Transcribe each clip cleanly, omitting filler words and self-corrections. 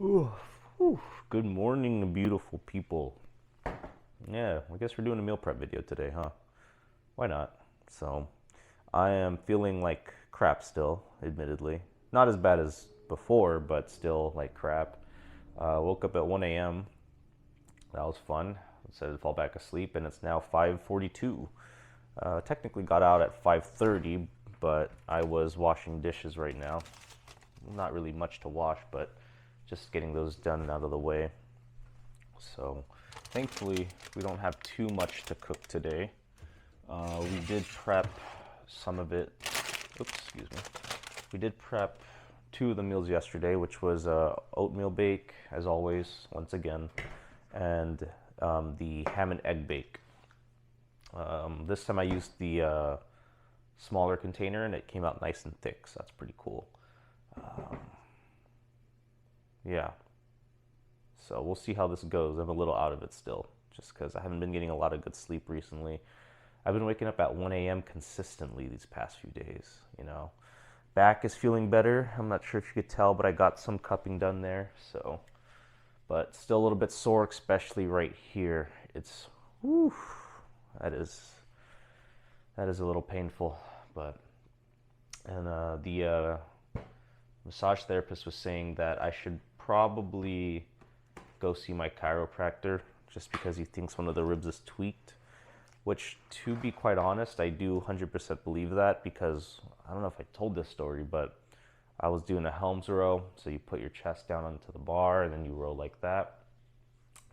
Ooh, whew. Good morning, beautiful people. Yeah, I guess we're doing a meal prep video today, huh? Why not? So, I am feeling like crap still, admittedly. Not as bad as before, but still like crap. Woke up at 1 a.m. That was fun. Decided to fall back asleep, and it's now 5:42. Technically got out at 5:30, but I was washing dishes right now. Not really much to wash, but just getting those done and out of the way. So thankfully we don't have too much to cook today. We did prep some of it. Oops, excuse me. We did prep two of the meals yesterday, which was oatmeal bake, as always, once again, and the ham and egg bake. This time I used the smaller container, and it came out nice and thick, so that's pretty cool. Yeah, so we'll see how this goes. I'm a little out of it still, just because I haven't been getting a lot of good sleep recently. I've been waking up at 1 a.m. consistently these past few days. Back is feeling better. I'm not sure if you could tell, but I got some cupping done there. So, but still a little bit sore, especially right here. It's, whew, that is that is a little painful. But and the massage therapist was saying that I should probably go see my chiropractor just because he thinks one of the ribs is tweaked. Which, to be quite honest, I do 100% believe that, because I don't know if I told this story, but I was doing a Helms row. So you put your chest down onto the bar and then you row like that.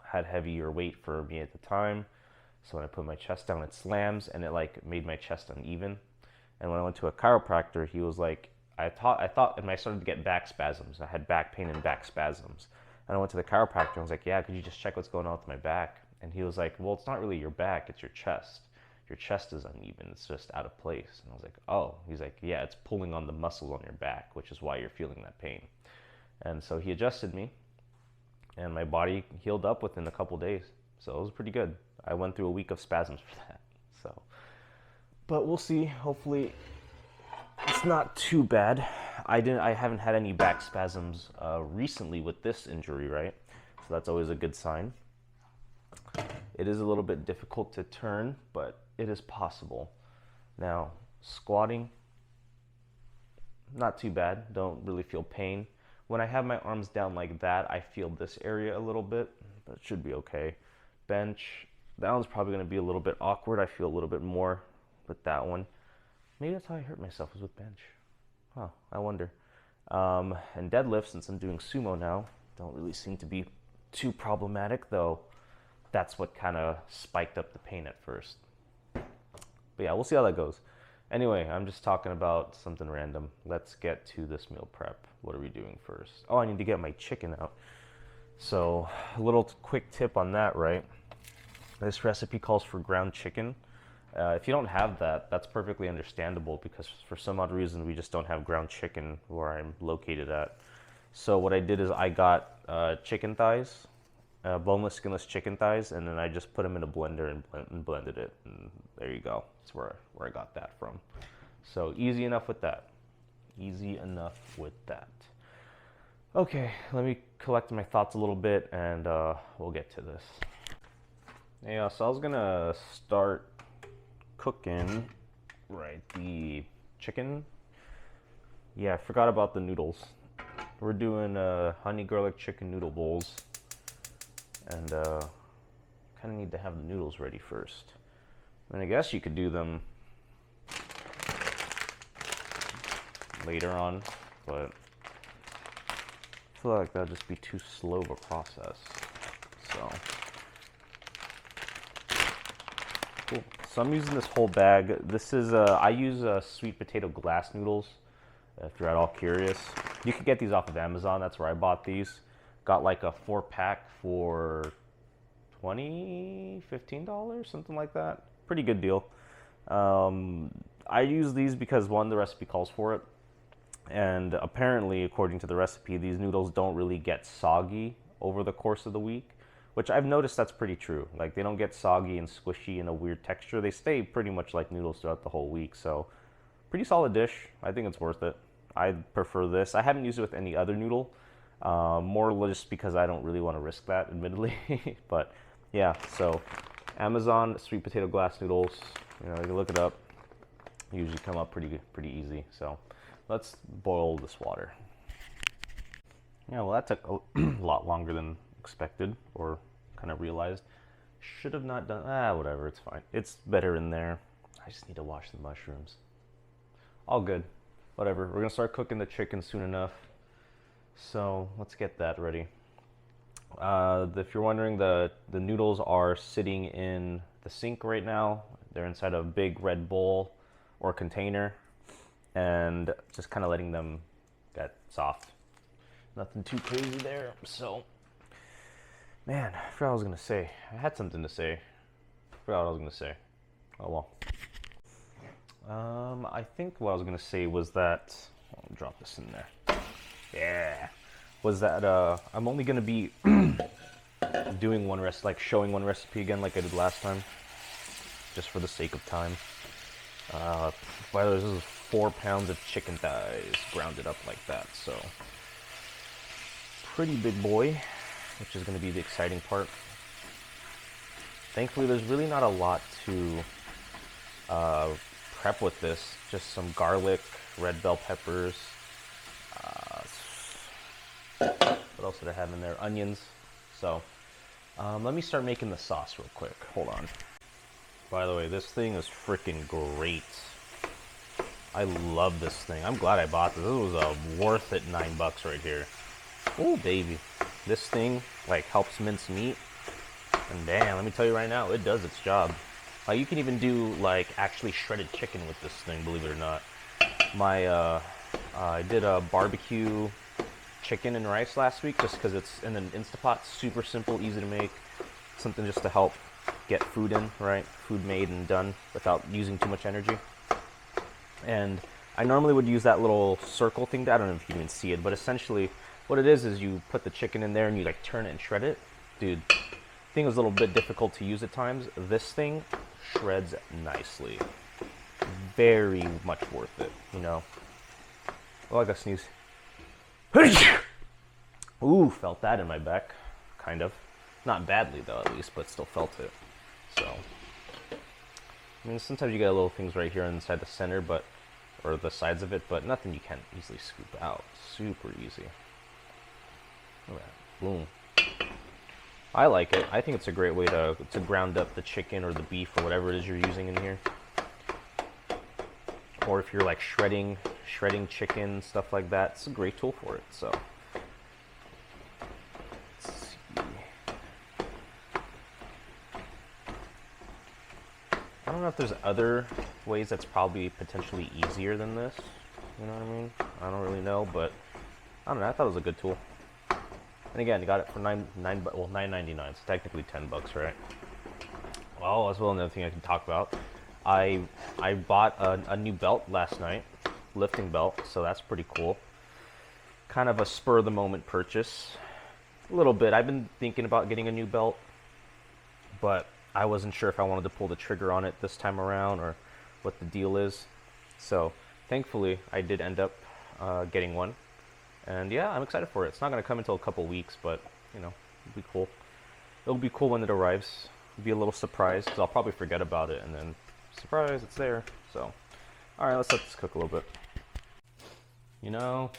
I had heavier weight for me at the time. So when I put my chest down, it slams and it like made my chest uneven. And when I went to a chiropractor, he was like, I thought, and I started to get back spasms. I had back pain and back spasms. And I went to the chiropractor and I was like, yeah, could you just check what's going on with my back? And he was like, well, it's not really your back, it's your chest. Your chest is uneven, it's just out of place. And I was like, oh. He's like, yeah, it's pulling on the muscle on your back, which is why you're feeling that pain. And so he adjusted me, and my body healed up within a couple days. So it was pretty good. I went through a week of spasms for that. So, but we'll see. Hopefully, it's not too bad. I haven't had any back spasms recently with this injury, right? So that's always a good sign. It is a little bit difficult to turn, but it is possible. Now, squatting, not too bad. Don't really feel pain. When I have my arms down like that, I feel this area a little bit, but it should be okay. Bench, that one's probably going to be a little bit awkward. I feel a little bit more with that one. Maybe that's how I hurt myself, was with bench. Huh, I wonder. And deadlift, since I'm doing sumo now, don't really seem to be too problematic, though that's what kind of spiked up the pain at first. But yeah, we'll see how that goes. Anyway, I'm just talking about something random. Let's get to this meal prep. What are we doing first? Oh, I need to get my chicken out. So, a little quick tip on that, right? This recipe calls for ground chicken. If you don't have that, that's perfectly understandable, because for some odd reason we just don't have ground chicken where I'm located at. So what I did is I got chicken thighs, boneless, skinless chicken thighs, and then I just put them in a blender and blended it. And there you go. That's where I got that from. So easy enough with that. Easy enough with that. Okay, let me collect my thoughts a little bit, and we'll get to this. Yeah, so I was gonna start cooking, right, the chicken. Yeah, I forgot about the noodles. We're doing honey garlic chicken noodle bowls, and kind of need to have the noodles ready first. And I guess you could do them later on, but I feel like that'd just be too slow of a process. So, cool. So I'm using this whole bag. This is I use sweet potato glass noodles. If you're at all curious, you could get these off of Amazon. That's where I bought these. Got like a 4-pack for $15, something like that. Pretty good deal. I use these because, one, the recipe calls for it, and apparently, according to the recipe, these noodles don't really get soggy over the course of the week, which I've noticed that's pretty true. Like, they don't get soggy and squishy and a weird texture. They stay pretty much like noodles throughout the whole week. So, pretty solid dish. I think it's worth it. I prefer this. I haven't used it with any other noodle. More just because I don't really want to risk that, admittedly. But yeah, so Amazon sweet potato glass noodles. You know, you can look it up. Usually come up pretty easy. So let's boil this water. Yeah, well, that took a lot longer than expected or kind of realized. Should have not done. Whatever. It's fine. It's better in there. I just need to wash the mushrooms. All good. Whatever. We're gonna start cooking the chicken soon enough. So let's get that ready. If you're wondering, the noodles are sitting in the sink right now. They're inside a big red bowl or container, and just kind of letting them get soft. Nothing too crazy there. So, man, I forgot what I was gonna say. I had something to say. I forgot what I was gonna say. Oh well. I think what I was gonna say was that I'll drop this in there. Yeah, was that I'm only gonna be doing one recipe, like showing one recipe again, like I did last time, just for the sake of time. By the way, this is 4 pounds of chicken thighs, grounded up like that, so pretty big boy, which is gonna be the exciting part. Thankfully, there's really not a lot to prep with this. Just some garlic, red bell peppers. What else did I have in there? Onions. So let me start making the sauce real quick. Hold on. By the way, this thing is freaking great. I love this thing. I'm glad I bought this. This was worth it $9 right here. Oh baby, this thing like helps mince meat. And damn, let me tell you right now, it does its job. You can even do like actually shredded chicken with this thing, believe it or not. I did a barbecue chicken and rice last week just because it's in an Instapot. Super simple, easy to make. Something just to help get food in, right? Food made and done without using too much energy. And I normally would use that little circle thing. I don't know if you can even see it, but essentially what it is you put the chicken in there and you like turn it and shred it. Dude, thing was a little bit difficult to use at times. This thing shreds nicely. Very much worth it, you know. Oh, I got sneeze. Ooh, felt that in my back, kind of. Not badly though, at least, but still felt it. So, I mean, sometimes you get little things right here inside the center, but or the sides of it, but nothing you can't easily scoop out. Super easy. Look at that. Boom. I like it. I think it's a great way to ground up the chicken or the beef or whatever it is you're using in here. Or if you're like shredding chicken, stuff like that, it's a great tool for it. So, let's see. I don't know if there's other ways that's probably potentially easier than this. You know what I mean? I don't really know, but I don't know. I thought it was a good tool. And again, you got it for $9.99. So technically $10, right? Well, as well, another thing I can talk about. I bought a new belt last night, lifting belt, so that's pretty cool. Kind of a spur of the moment purchase, a little bit. I've been thinking about getting a new belt, but I wasn't sure if I wanted to pull the trigger on it this time around or what the deal is. So thankfully, I did end up getting one. And yeah, I'm excited for it. It's not going to come until a couple weeks, but, you know, it'll be cool. It'll be cool when it arrives. It'll be a little surprise, because I'll probably forget about it, and then, surprise, it's there. So, alright, let's let this cook a little bit. You know,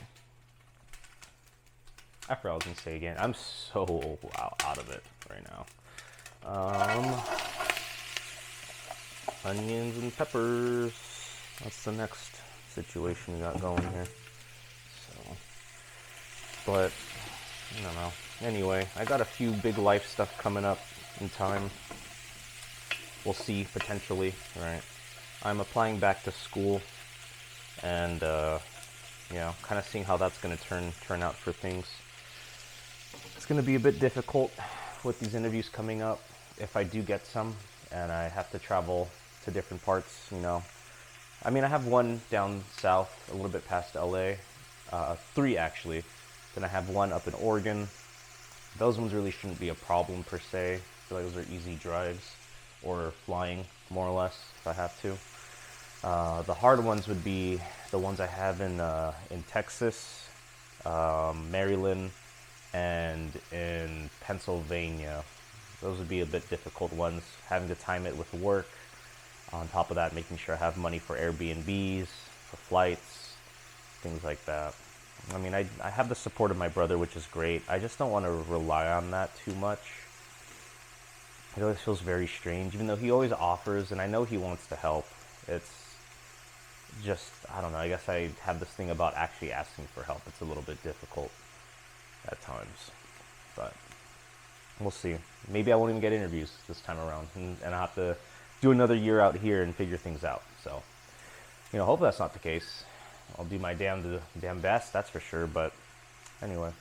I forgot what I was going to say again. I'm so out of it right now. Onions and peppers. That's the next situation we got going here. But, I don't know. Anyway, I got a few big life stuff coming up in time. We'll see, potentially, right? I'm applying back to school, and, you know, kind of seeing how that's going to turn out for things. It's going to be a bit difficult with these interviews coming up, if I do get some, and I have to travel to different parts, you know. I mean, I have one down south, a little bit past LA, 3 actually. Then I have one up in Oregon. Those ones really shouldn't be a problem per se. I feel like those are easy drives, or flying more or less if I have to. The hard ones would be the ones I have in Texas, Maryland, and in Pennsylvania. Those would be a bit difficult ones, having to time it with work. On top of that, making sure I have money for Airbnbs, for flights, things like that. I mean, I have the support of my brother, which is great. I just don't want to rely on that too much. It always feels very strange, even though he always offers, and I know he wants to help. It's just, I don't know, I guess I have this thing about actually asking for help. It's a little bit difficult at times, but we'll see. Maybe I won't even get interviews this time around, and I'll have to do another year out here and figure things out. So, hopefully that's not the case. I'll do my damn best, that's for sure. But anyway,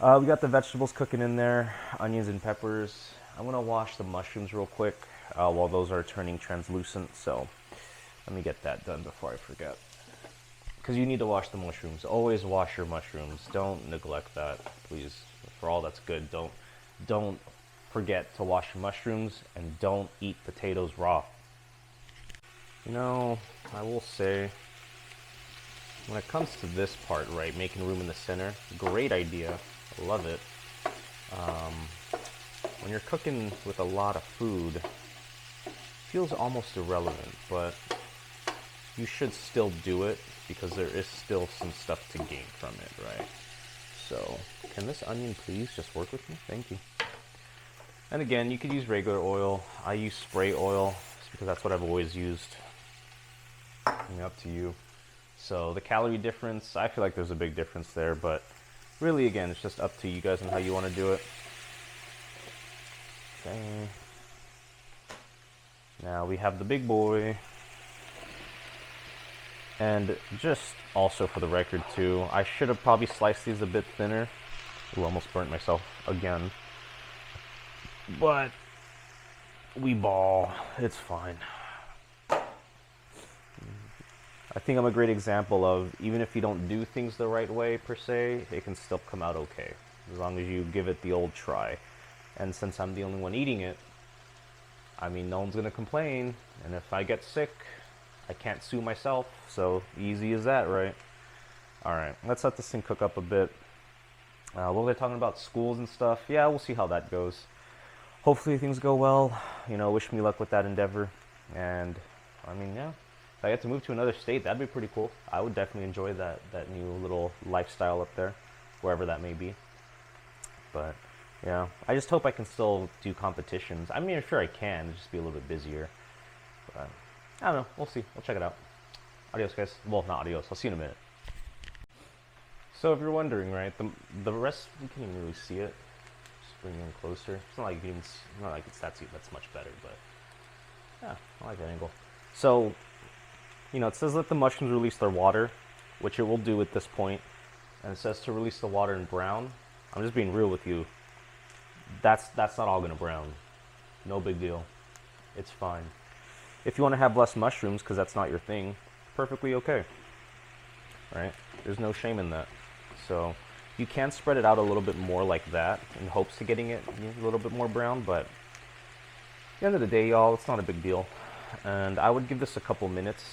we got the vegetables cooking in there, onions and peppers. I'm gonna wash the mushrooms real quick while those are turning translucent. So let me get that done before I forget. Because you need to wash the mushrooms. Always wash your mushrooms. Don't neglect that, please. For all that's good, don't forget to wash your mushrooms, and don't eat potatoes raw. I will say, when it comes to this part, right, making room in the center, great idea. I love it. When you're cooking with a lot of food, it feels almost irrelevant, but you should still do it because there is still some stuff to gain from it, right? So, can this onion please just work with me? Thank you. And again, you could use regular oil. I use spray oil just because that's what I've always used. Up to you. So the calorie difference, I feel like there's a big difference there, but really, again, it's just up to you guys and how you want to do it. Okay. Now we have the big boy. And just also for the record too, I should have probably sliced these a bit thinner. Ooh, almost burnt myself again. But we ball. It's fine. I think I'm a great example of, even if you don't do things the right way per se, it can still come out okay, as long as you give it the old try. And since I'm the only one eating it, I mean, no one's gonna complain, and if I get sick, I can't sue myself, so easy as that, right? Alright, let's let this thing cook up a bit. What were they talking about, schools and stuff? Yeah, we'll see how that goes. Hopefully things go well, wish me luck with that endeavor, and, I mean, yeah. If I get to move to another state, that'd be pretty cool. I would definitely enjoy that new little lifestyle up there, wherever that may be. But yeah, I just hope I can still do competitions. I mean, I'm sure I can, it'll just be a little bit busier. But I don't know, we'll see. We'll check it out. Adios, guys. Well, not adios. I'll see you in a minute. So if you're wondering, right, the rest, you can't even really see it. Just bring it in closer. It's not like you can even, not like that's much better, but yeah, I like that angle. So, it says let the mushrooms release their water, which it will do at this point. And it says to release the water in brown. I'm just being real with you. That's not all gonna brown. No big deal. It's fine. If you want to have less mushrooms, because that's not your thing, perfectly okay. Right? There's no shame in that. So you can spread it out a little bit more like that in hopes of getting it a little bit more brown, but at the end of the day, y'all, it's not a big deal. And I would give this a couple minutes.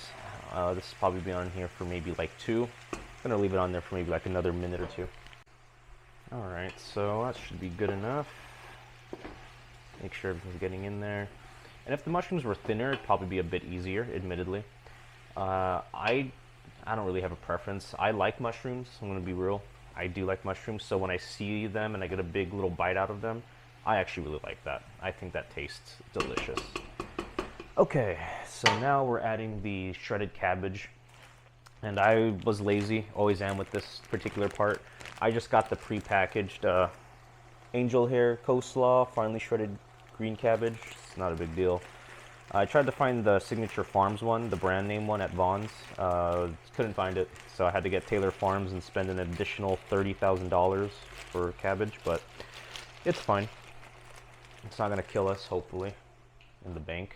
This will probably be on here for maybe like 2. I'm gonna leave it on there for maybe like another minute or 2. Alright, so that should be good enough. Make sure everything's getting in there. And if the mushrooms were thinner, it'd probably be a bit easier, admittedly. I don't really have a preference. I like mushrooms, I'm gonna be real. I do like mushrooms, so when I see them and I get a big little bite out of them, I actually really like that. I think that tastes delicious. Okay, so now we're adding the shredded cabbage. And I was lazy, always am with this particular part. I just got the pre-packaged angel hair coleslaw, finely shredded green cabbage. It's not a big deal. I tried to find the Signature Farms one, the brand name one at Vaughn's. Couldn't find it, so I had to get Taylor Farms and spend an additional $30,000 for cabbage, but it's fine. It's not gonna kill us, hopefully, in the bank.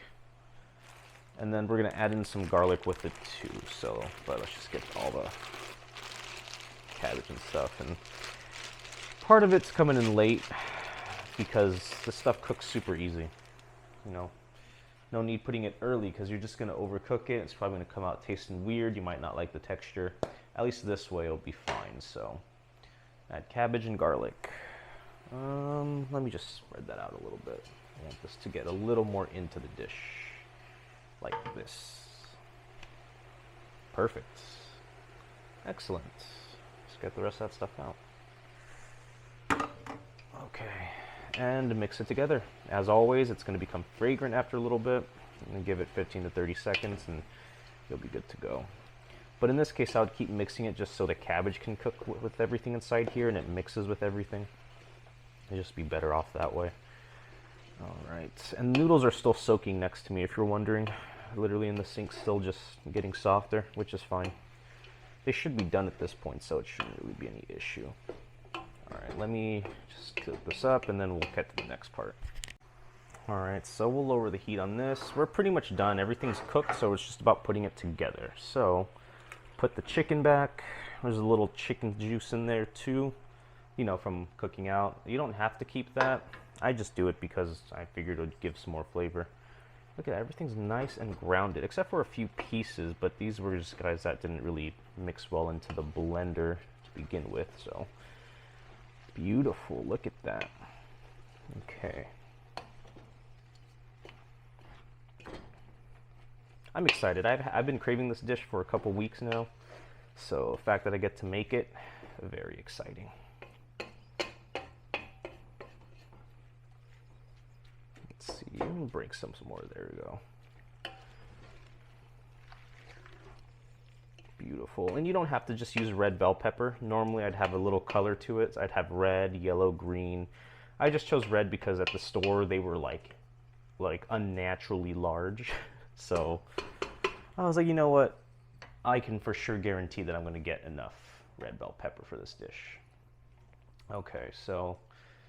And then we're gonna add in some garlic with it too. So, but let's just get all the cabbage and stuff. And part of it's coming in late because this stuff cooks super easy. No need putting it early because you're just gonna overcook it. It's probably gonna come out tasting weird. You might not like the texture. At least this way it'll be fine. So Add cabbage and garlic. Let me just spread that out a little bit. I want this to get a little more into the dish, like this. Perfect. Excellent. Let's get the rest of that stuff out. Okay, and mix it together. As always, it's going to become fragrant after a little bit. I'm going to give it 15 to 30 seconds and you'll be good to go. But in this case, I would keep mixing it just so the cabbage can cook with everything inside here and it mixes with everything. It'll just be better off that way. All right, and the noodles are still soaking next to me, if you're wondering. Literally in the sink, still just getting softer, which is fine. They should be done at this point, so it shouldn't really be any issue. All right, let me just cook this up and then we'll get to the next part. All right, so we'll lower the heat on this. We're pretty much done. Everything's cooked, so it's just about putting it together. So put the chicken back. There's a little chicken juice in there too, you know, from cooking out. You don't have to keep that. I just do it because I figured it would give some more flavor. Look at that, everything's nice and grounded, except for a few pieces, but these were just guys that didn't really mix well into the blender to begin with, so. Beautiful, look at that. Okay. I'm excited. I've been craving this dish for a couple weeks now, so the fact that I get to make it, very exciting. Let's see, let me break some more. There we go. Beautiful. And you don't have to just use red bell pepper. Normally I'd have a little color to it. I'd have red, yellow, green. I just chose red because at the store they were like unnaturally large. So I was like, you know what? I can for sure guarantee that I'm going to get enough red bell pepper for this dish. Okay, so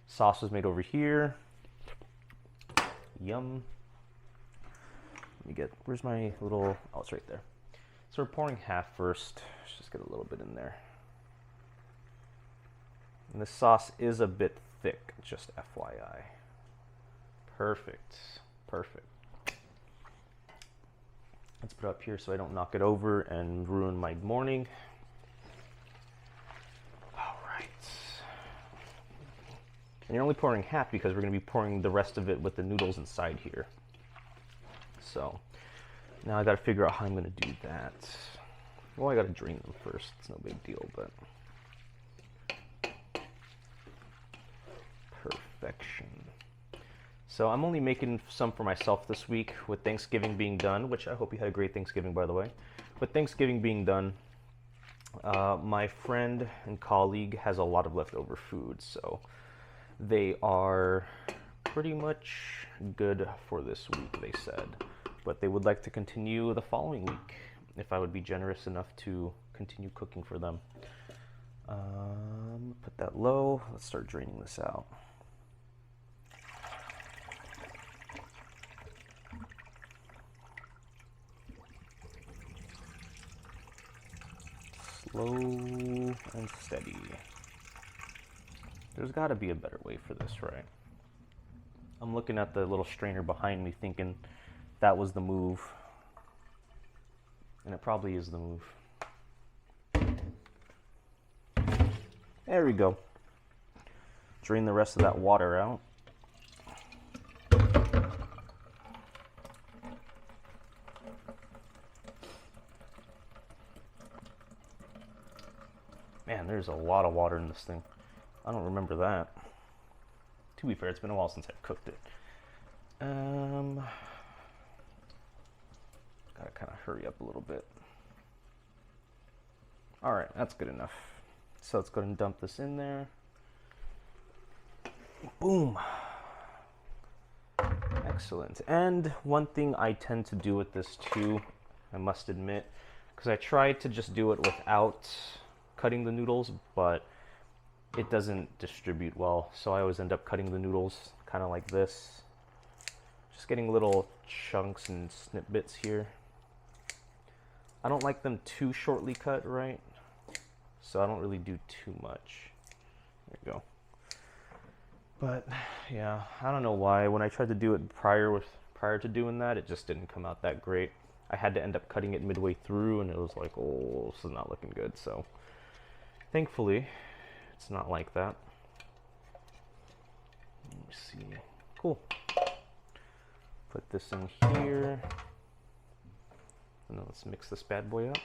sauce was made over here. Yum. Let me get, where's my little, oh, it's right there. So we're pouring half first. Let's just get a little bit in there. And this sauce is a bit thick, just FYI. Perfect, perfect. Let's put it up here so I don't knock it over and ruin my morning. All right. And you're only pouring half because we're going to be pouring the rest of it with the noodles inside here. So now I got to figure out how I'm going to do that. Well, I got to drain them first. It's no big deal, but perfection. So I'm only making some for myself this week with Thanksgiving being done, which I hope you had a great Thanksgiving, by the way. With Thanksgiving being done, my friend and colleague has a lot of leftover food, so they are pretty much good for this week, they said. But they would like to continue the following week, if I would be generous enough to continue cooking for them. Put that low. Let's start draining this out. Slow and steady. There's got to be a better way for this, right? I'm looking at the little strainer behind me thinking that was the move. And it probably is the move. There we go. Drain the rest of that water out. Man, there's a lot of water in this thing. I don't remember that. To be fair, it's been a while since I've cooked it. Gotta kind of hurry up a little bit. All right, that's good enough. So let's go ahead and dump this in there. Boom. Excellent. And one thing I tend to do with this too, I must admit, because I tried to just do it without cutting the noodles, but it doesn't distribute well. So I always end up cutting the noodles kind of like this. Just getting little chunks and snippets here. I don't like them too shortly cut, right? So I don't really do too much. There you go. But yeah, I don't know why. When I tried to do it prior to doing that, it just didn't come out that great. I had to end up cutting it midway through, and it was like, oh, this is not looking good. So thankfully, It's not like that. Let me see. Cool. Put this in here. And then let's mix this bad boy up.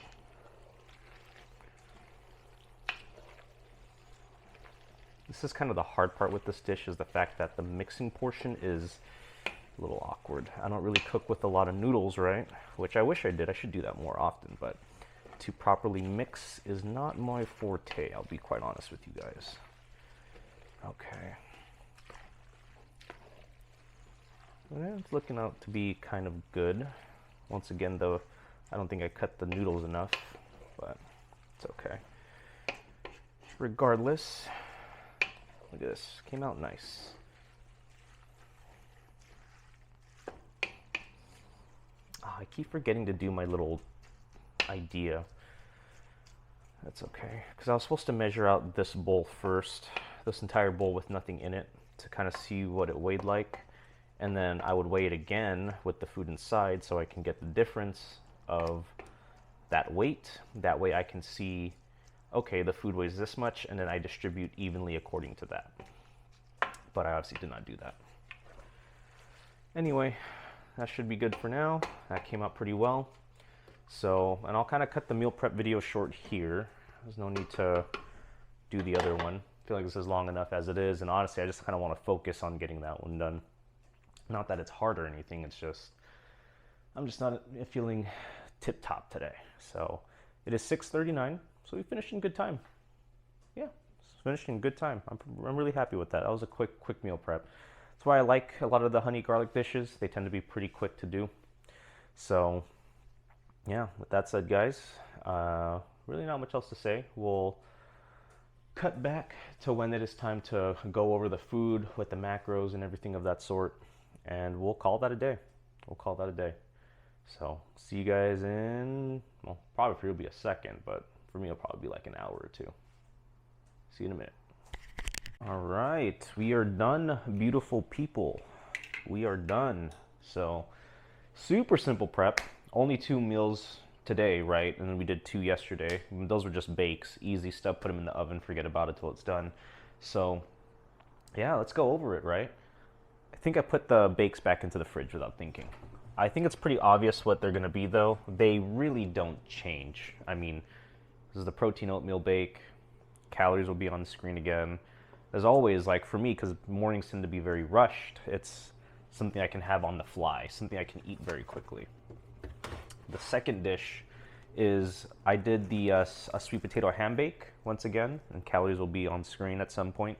This is kind of the hard part with this dish, is the fact that the mixing portion is a little awkward. I don't really cook with a lot of noodles, right? Which I wish I did. I should do that more often, but to properly mix is not my forte, I'll be quite honest with you guys. Okay. And it's looking out to be kind of good. Once again, though, I don't think I cut the noodles enough, but it's okay. Regardless, look at this, came out nice. I keep forgetting to do my little idea. That's okay, because I was supposed to measure out this bowl first, this entire bowl with nothing in it, to kind of see what it weighed like, and then I would weigh it again with the food inside so I can get the difference of that weight. That way I can see, okay, the food weighs this much, and then I distribute evenly according to that. But I obviously did not do that. Anyway, that should be good for now. That came out pretty well. So, and I'll kind of cut the meal prep video short here. There's no need to do the other one. I feel like this is long enough as it is, and honestly, I just kind of want to focus on getting that one done. Not that it's hard or anything, it's just, I'm just not feeling tip-top today. So, it is 6:39, so we finished in good time. Yeah, finished in good time. I'm really happy with that. That was a quick meal prep. That's why I like a lot of the honey garlic dishes. They tend to be pretty quick to do. So, yeah, with that said, guys, really not much else to say. We'll cut back to when it is time to go over the food with the macros and everything of that sort, and we'll call that a day. We'll call that a day. So, see you guys in, well, probably for you it'll be a second, but for me it'll probably be like an hour or two. See you in a minute. All right, we are done, beautiful people. We are done. So, super simple prep. Only 2 meals today, right? And then we did 2 yesterday. Those were just bakes, easy stuff. Put them in the oven, forget about it till it's done. So, yeah, let's go over it, right? I think I put the bakes back into the fridge without thinking. I think it's pretty obvious what they're gonna be, though. They really don't change. I mean, this is the protein oatmeal bake. Calories will be on the screen again. As always, like for me, because mornings tend to be very rushed, it's something I can have on the fly, something I can eat very quickly. The second dish is I did the a sweet potato ham bake once again, and calories will be on screen at some point.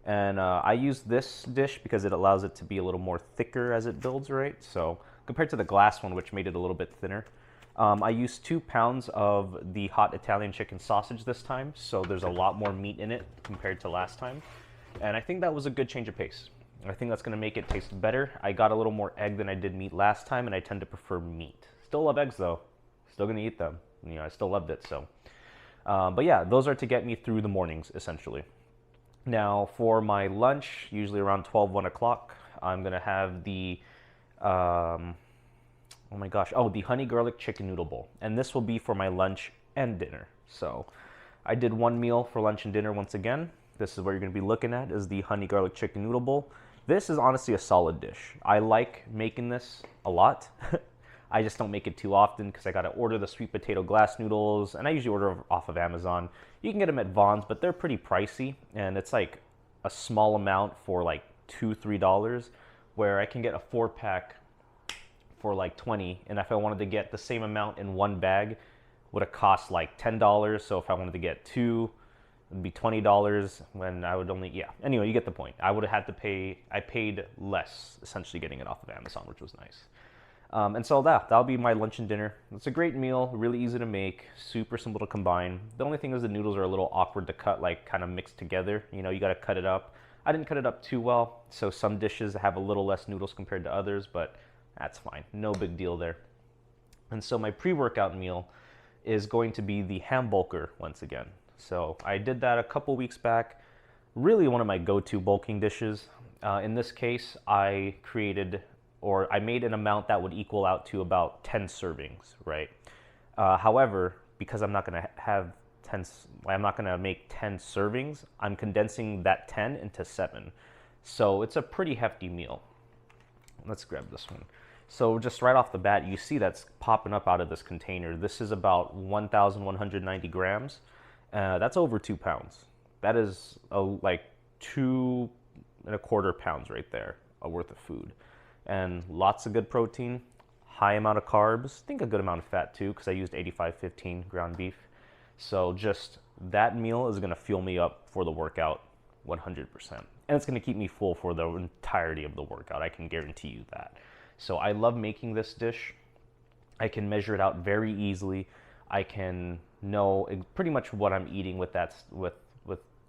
And I use this dish because it allows it to be a little more thicker as it builds, right? So compared to the glass one, which made it a little bit thinner. I used 2 pounds of the hot Italian chicken sausage this time, so there's a lot more meat in it compared to last time. And I think that was a good change of pace. I think that's gonna make it taste better. I got a little more egg than I did meat last time, and I tend to prefer meat. Still love eggs though. Still gonna eat them. You know, I still loved it, so. But yeah, those are to get me through the mornings, essentially. Now, for my lunch, usually around 12, 1 o'clock, I'm gonna have the, oh my gosh, the honey garlic chicken noodle bowl. And this will be for my lunch and dinner. So I did 1 meal for lunch and dinner once again. This is what you're gonna be looking at, is the honey garlic chicken noodle bowl. This is honestly a solid dish. I like making this a lot. I just don't make it too often because I gotta order the sweet potato glass noodles, and I usually order off of Amazon. You can get them at Vaughn's, but they're pretty pricey, and it's like a small amount for like $2, $3, where I can get a 4-pack for like 20, and if I wanted to get the same amount in 1 bag, would have cost like $10. So if I wanted to get 2, it'd be $20 when I would only, yeah. Anyway, you get the point. I would have had to pay, I paid less essentially getting it off of Amazon, which was nice. And so that'll be my lunch and dinner. It's a great meal, really easy to make, super simple to combine. The only thing is the noodles are a little awkward to cut, like kind of mixed together. You know, you gotta cut it up. I didn't cut it up too well, so some dishes have a little less noodles compared to others, but that's fine, no big deal there. And so my pre-workout meal is going to be the ham bulker once again. So I did that a couple weeks back. Really one of my go-to bulking dishes. In this case, I made an amount that would equal out to about 10 servings, right? However, because I'm not gonna have I'm not gonna make 10 servings. I'm condensing that 10 into 7. So it's a pretty hefty meal. Let's grab this one. So just right off the bat, you see that's popping up out of this container. This is about 1,190 grams. That's over 2 pounds. That is like 2.25 pounds right there worth of food. And lots of good protein, high amount of carbs, I think a good amount of fat too, because I used 85/15 ground beef. So just that meal is gonna fuel me up for the workout 100%. And it's gonna keep me full for the entirety of the workout, I can guarantee you that. So I love making this dish. I can measure it out very easily. I can know pretty much what I'm eating with that, with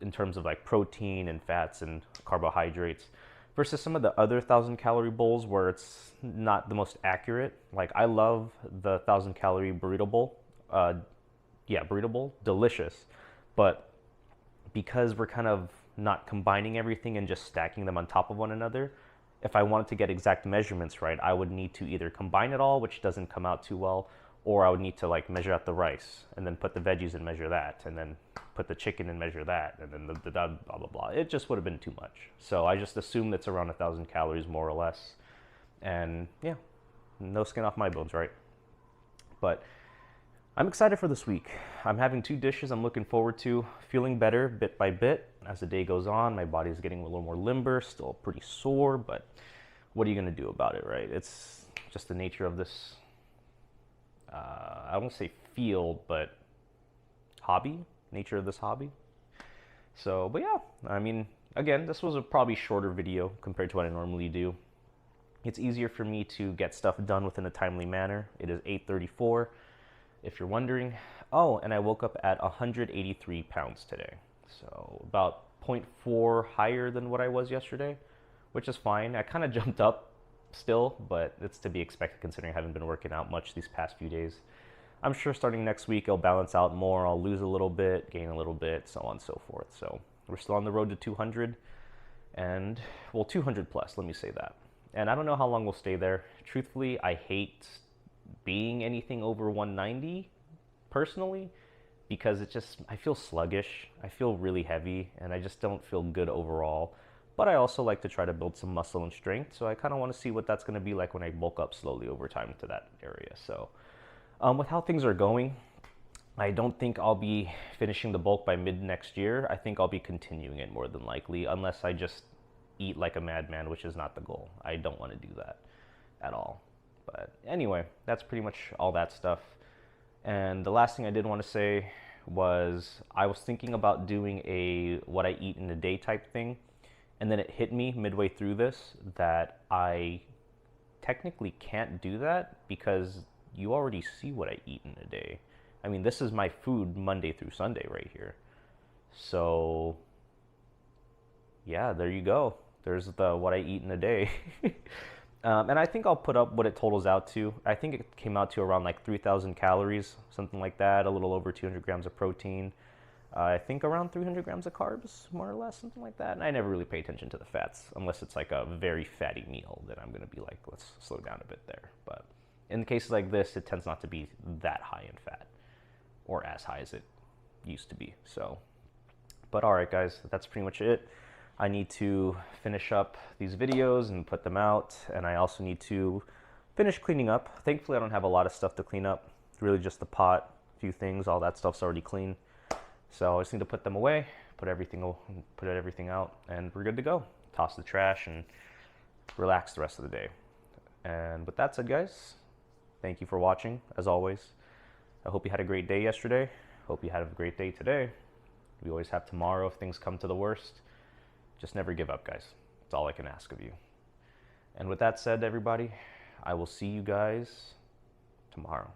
in terms of like protein and fats and carbohydrates, versus some of the other 1,000-calorie bowls where it's not the most accurate. Like I love the 1,000-calorie burrito bowl. Burrito bowl, delicious. But because we're kind of not combining everything and just stacking them on top of one another, if I wanted to get exact measurements right, I would need to either combine it all, which doesn't come out too well, or I would need to like measure out the rice and then put the veggies and measure that, and then put the chicken and measure that, and then the blah, blah, blah. It just would have been too much. So I just assumed it's around 1,000 calories more or less. And yeah, no skin off my bones, right? But I'm excited for this week. I'm having 2 dishes I'm looking forward to, feeling better bit by bit. As the day goes on, my body's getting a little more limber, still pretty sore, but what are you gonna do about it, right? It's just the nature of this, I won't say field, but hobby, nature of this hobby. So, but yeah, I mean, again, this was a probably shorter video compared to what I normally do. It's easier for me to get stuff done within a timely manner. It is 8:34. If you're wondering. Oh, and I woke up at 183 pounds today. So about 0.4 higher than what I was yesterday, which is fine. I kind of jumped up still, but it's to be expected considering I haven't been working out much these past few days. I'm sure starting next week, it'll balance out more. I'll lose a little bit, gain a little bit, so on and so forth. So we're still on the road to 200 and, well, 200 plus, let me say that. And I don't know how long we'll stay there. Truthfully, I hate being anything over 190 personally, because I feel sluggish, I feel really heavy, and I just don't feel good overall. But I also like to try to build some muscle and strength, so I kind of want to see what that's going to be like when I bulk up slowly over time to that area. So with how things are going, I don't think I'll be finishing the bulk by mid next year. I think I'll be continuing it more than likely, unless I just eat like a madman, which is not the goal. I don't want to do that at all. But anyway, that's pretty much all that stuff. And the last thing I did want to say was I was thinking about doing a what I eat in a day type thing. And then it hit me midway through this that I technically can't do that because you already see what I eat in a day. I mean, this is my food Monday through Sunday right here. So yeah, there you go. There's the what I eat in a day. And I think I'll put up what it totals out to. I think it came out to around like 3,000 calories, something like that, a little over 200 grams of protein. I think around 300 grams of carbs, more or less, something like that. And I never really pay attention to the fats, unless it's like a very fatty meal, then I'm gonna be like, let's slow down a bit there. But in cases like this, it tends not to be that high in fat, or as high as it used to be. So, but all right, guys, that's pretty much it. I need to finish up these videos and put them out, and I also need to finish cleaning up. Thankfully, I don't have a lot of stuff to clean up. It's really just the pot, a few things, all that stuff's already clean. So I just need to put them away, put everything out, and we're good to go. Toss the trash and relax the rest of the day. And with that said, guys, thank you for watching, as always. I hope you had a great day yesterday. Hope you had a great day today. We always have tomorrow if things come to the worst. Just never give up, guys. That's all I can ask of you. And with that said, everybody, I will see you guys tomorrow.